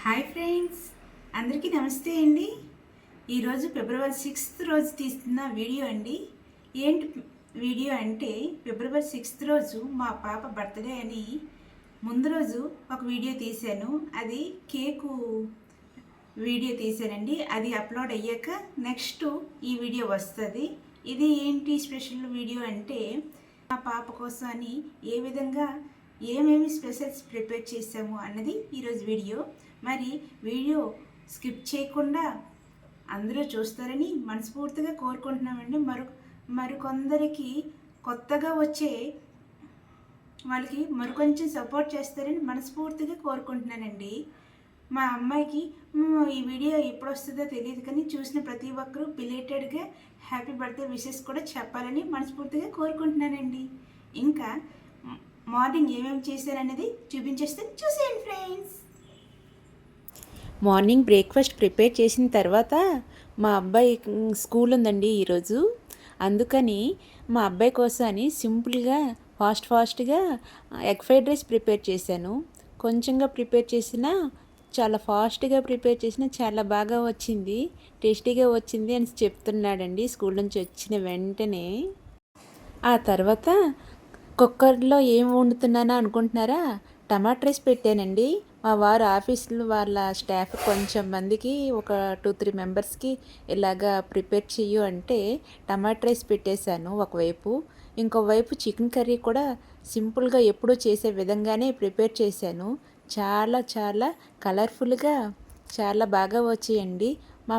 Hi friends, అందరికీ నమస్తే అండి. ఈరోజు ఫిబ్రవరి 6th రోజు తీస్తున్న వీడియో అండి. ఏంటి వీడియో అంటే, ఫిబ్రవరి 6th రోజు మా పాప బర్త్డే అని ముందు రోజు ఒక వీడియో తీశాను. అది కేకు వీడియో తీశానండి. అది అప్లోడ్ అయ్యాక నెక్స్ట్ ఈ వీడియో వస్తుంది. ఇది ఏంటి స్పెషల్ వీడియో అంటే, మా పాప కోసం అని ఏ విధంగా ఏమేమి స్పెషల్స్ ప్రిపేర్ చేసాము అన్నది ఈరోజు వీడియో. మరి వీడియో స్కిప్ చేయకుండా అందరూ చూస్తారని మనస్ఫూర్తిగా కోరుకుంటున్నామండి. మరికొందరికి కొత్తగా వచ్చే వాళ్ళకి మరికొంచెం సపోర్ట్ చేస్తారని మనస్ఫూర్తిగా కోరుకుంటున్నానండి. మా అమ్మాయికి ఈ వీడియో ఎప్పుడు వస్తుందో తెలియదు, కానీ చూసిన ప్రతి ఒక్కరూ బిలేటెడ్గా హ్యాపీ బర్త్డే విషెస్ కూడా చెప్పాలని మనస్ఫూర్తిగా కోరుకుంటున్నానండి. ఇంకా మార్నింగ్ ఏమేమి చేశారనేది చూపించేస్తే చూసేయండి ఫ్రెండ్స్. మార్నింగ్ బ్రేక్ఫాస్ట్ ప్రిపేర్ చేసిన తర్వాత మా అబ్బాయి స్కూల్ ఉందండి ఈరోజు. అందుకని మా అబ్బాయి కోసమని సింపుల్గా ఫాస్ట్గా ఎగ్ ఫ్రైడ్ రైస్ ప్రిపేర్ చేశాను. కొంచెంగా ప్రిపేర్ చేసిన చాలా ఫాస్ట్గా ప్రిపేర్ చేసిన చాలా బాగా వచ్చింది, టేస్టీగా వచ్చింది అని చెప్తున్నాడండి స్కూల్ నుంచి వచ్చిన వెంటనే. ఆ తర్వాత కుక్కర్లో ఏం వండుతున్నానా అనుకుంటున్నారా? టమాటా రైస్ పెట్టానండి. మా వారు ఆఫీసులో వాళ్ళ స్టాఫ్ కొంచెం మందికి ఒక 2-3 మెంబర్స్కి ఇలాగా ప్రిపేర్ చెయ్యు అంటే టమాటా రైస్ పెట్టేశాను ఒకవైపు. ఇంకోవైపు చికెన్ కర్రీ కూడా సింపుల్గా ఎప్పుడూ చేసే విధంగానే ప్రిపేర్ చేశాను. చాలా కలర్ఫుల్గా చాలా బాగా వచ్చాయండి. మా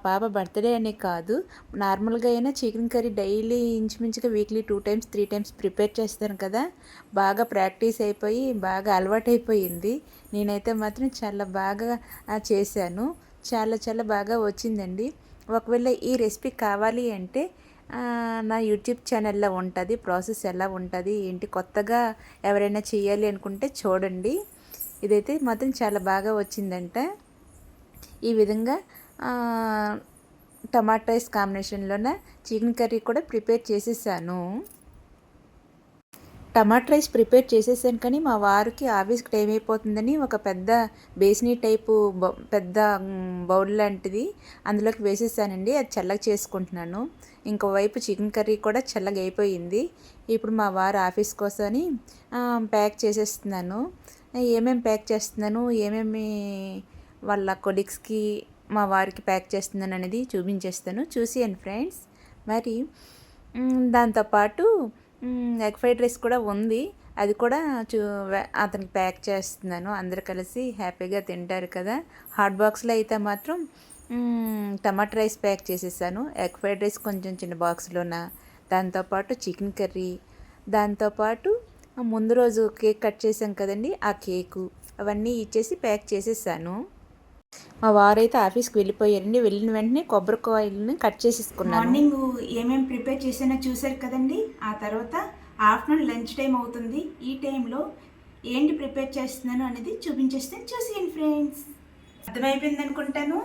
పాప బర్త్డే అనే కాదు, నార్మల్గా అయినా చికెన్ కర్రీ డైలీ ఇంచుమించుగా వీక్లీ 2 times 3 times ప్రిపేర్ చేస్తాను కదా. బాగా ప్రాక్టీస్ అయిపోయి బాగా అలవాటైపోయింది. నేనైతే మాత్రం చాలా బాగా చేశాను. చాలా బాగా వచ్చిందండి. ఒకవేళ ఈ రెసిపీ కావాలి అంటే నా యూట్యూబ్ ఛానల్లో ఉంటుంది. ప్రాసెస్ ఎలా ఉంటుంది ఏంటి, కొత్తగా ఎవరైనా చేయాలి అనుకుంటే చూడండి. ఇదైతే మాత్రం చాలా బాగా వచ్చిందంట. ఈ విధంగా టమాటా రైస్ కాంబినేషన్లోన చికెన్ కర్రీ కూడా ప్రిపేర్ చేసేసాను. టమాటా రైస్ ప్రిపేర్ చేసేసాను, కానీ మా వారికి ఆఫీస్కి టైం అయిపోతుందని ఒక పెద్ద బేసినీ టైపు పెద్ద బౌల్ లాంటిది అందులోకి వేసేసానండి. అది చల్లగా చేసుకుంటున్నాను. ఇంకోవైపు చికెన్ కర్రీ కూడా చల్లగా అయిపోయింది. ఇప్పుడు మా వారు ఆఫీస్ కోసమని ప్యాక్ చేసేస్తున్నాను. ఏమేమి ప్యాక్ చేస్తున్నాను, ఏమేమి వాళ్ళ కొలీగ్స్కి మా వారికి ప్యాక్ చేస్తున్నాను అనేది చూపించేస్తాను, చూసేయండి ఫ్రెండ్స్. మరి దాంతోపాటు ఎగ్ ఫ్రైడ్ రైస్ కూడా ఉంది, అది కూడా అతనికి ప్యాక్ చేస్తున్నాను. అందరు కలిసి హ్యాపీగా తింటారు కదా. హాట్ బాక్స్లో అయితే మాత్రం టమాటా రైస్ ప్యాక్ చేసేసాను, ఎగ్ ఫ్రైడ్ రైస్ కొంచెం చిన్న బాక్స్లోన, దాంతోపాటు చికెన్ కర్రీ, దాంతోపాటు ముందు రోజు కేక్ కట్ చేసాం కదండి, ఆ కేకు అవన్నీ ఇచ్చేసి ప్యాక్ చేసేసాను. మా వారైతే ఆఫీస్కి వెళ్ళిపోయారండి. వెళ్ళిన వెంటనే కొబ్బరికాయలను కట్ చేసేసుకున్నాను. మార్నింగ్ ఏమేమి ప్రిపేర్ చేసానో చూసారు కదండి. ఆ తర్వాత ఆఫ్టర్నూన్ లంచ్ టైం అవుతుంది. ఈ టైంలో ఏంటి ప్రిపేర్ చేస్తున్నాను అనేది చూపించేస్తే చూసేయండి ఫ్రెండ్స్. అర్థమైపోయింది అనుకుంటాను.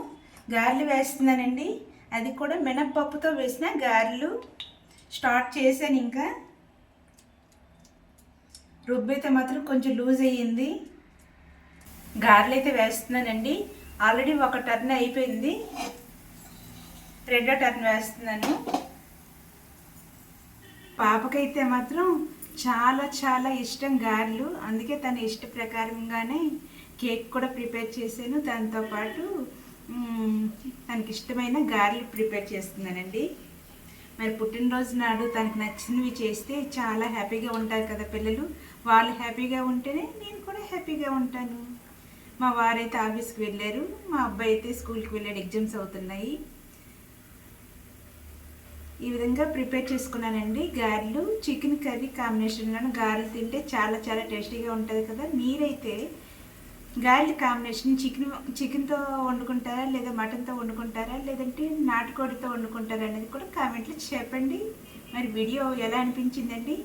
గారెలు వేస్తున్నానండి. అది కూడా మినప్పప్పుతో వేసిన గారెలు స్టార్ట్ చేశాను. ఇంకా రుబ్బైతే మాత్రం కొంచెం లూజ్ అయ్యింది. గారెలు అయితే వేస్తున్నానండి. ఆల్రెడీ ఒక టర్న్ అయిపోయింది, రెండో టర్న్ వేస్తున్నాను. పాపకైతే మాత్రం చాలా ఇష్టం గారెలు, అందుకే తన ఇష్ట ప్రకారంగానే కేక్ కూడా ప్రిపేర్ చేశాను. దాంతోపాటు తనకి ఇష్టమైన గారెలు ప్రిపేర్ చేస్తున్నానండి. మరి పుట్టినరోజు నాడు తనకు నచ్చినవి చేస్తే చాలా హ్యాపీగా ఉంటారు కదా పిల్లలు. వాళ్ళు హ్యాపీగా ఉంటేనే నేను కూడా హ్యాపీగా ఉంటాను. మా వారైతే ఆఫీస్కి వెళ్ళారు, మా అబ్బాయి అయితే స్కూల్కి వెళ్ళాడు, ఎగ్జామ్స్ అవుతున్నాయి. ఈ విధంగా ప్రిపేర్ చేసుకున్నానండి గారెలు. చికెన్ కర్రీ కాంబినేషన్లో గారెలు తింటే చాలా టేస్టీగా ఉంటుంది కదా. మీరైతే గారెల కాంబినేషన్ చికెన్తో వండుకుంటారా, లేదా మటన్తో వండుకుంటారా, లేదంటే నాటుకోడితో వండుకుంటారా అనేది కూడా కామెంట్లో చెప్పండి. మరి వీడియో ఎలా అనిపించిందండి?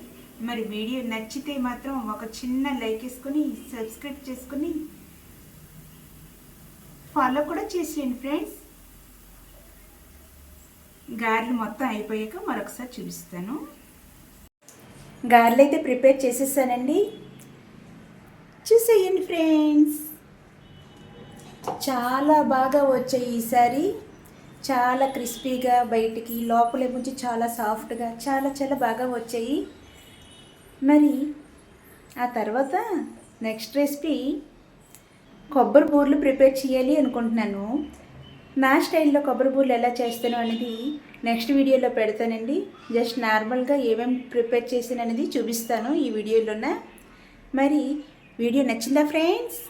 మరి వీడియో నచ్చితే మాత్రం ఒక చిన్న లైక్ వేసుకొని సబ్స్క్రైబ్ చేసుకొని ఫాలో కూడా చేసేయండి ఫ్రెండ్స్. గారెలు మొత్తం అయిపోయాక మరొకసారి చూపిస్తాను. గారెలు అయితే ప్రిపేర్ చేసేసానండి, చూసేయండి ఫ్రెండ్స్. చాలా బాగా వచ్చాయి ఈసారి. చాలా క్రిస్పీగా బయటికి, లోపలేమొచ్చి చాలా సాఫ్ట్గా, చాలా చాలా బాగా వచ్చాయి. మరి ఆ తర్వాత నెక్స్ట్ రెసిపీ కొబ్బరి బూరెలు ప్రిపేర్ చేయాలి అనుకుంటున్నాను. నా స్టైల్లో కొబ్బరి బూరెలు ఎలా చేస్తాను అనేది నెక్స్ట్ వీడియోలో పెడతానండి. జస్ట్ నార్మల్గా ఏమేమి ప్రిపేర్ చేసాను అనేది చూపిస్తాను ఈ వీడియోలోన. మరి వీడియో నచ్చిందా ఫ్రెండ్స్?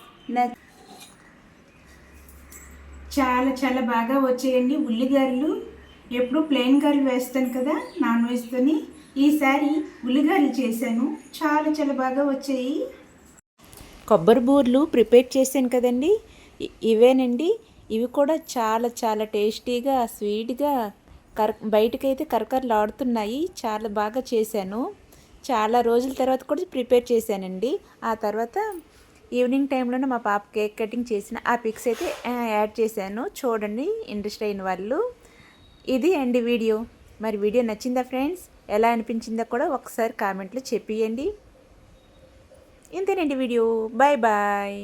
చాలా చాలా బాగా వచ్చాయండి ఉల్లిగారెలు. ఎప్పుడు ప్లెయిన్ గారెలు వేస్తాను కదా నాన్ వెజ్తోని, ఈసారి ఉల్లిగారెలు చేశాను. చాలా చాలా బాగా వచ్చాయి. కొబ్బరి బూర్లు ప్రిపేర్ చేశాను కదండి, ఇవేనండి. ఇవి కూడా చాలా చాలా టేస్టీగా, స్వీట్గా, బయటకైతే కరకరలాడుతున్నాయి. చాలా బాగా చేశాను. చాలా రోజుల తర్వాత కూడా ప్రిపేర్ చేశానండి. ఆ తర్వాత ఈవినింగ్ టైంలోనే మా పాప కేక్ కటింగ్ చేసిన ఆ పిక్స్ అయితే యాడ్ చేశాను. చూడండి ఇంట్రెస్ట్ అయిన వాళ్ళు. ఇది అండి వీడియో. మరి వీడియో నచ్చిందా ఫ్రెండ్స్? ఎలా అనిపించిందో కూడా ఒకసారి కామెంట్లో చెప్పియండి. ఇంతేనండి వీడియో. Bye bye.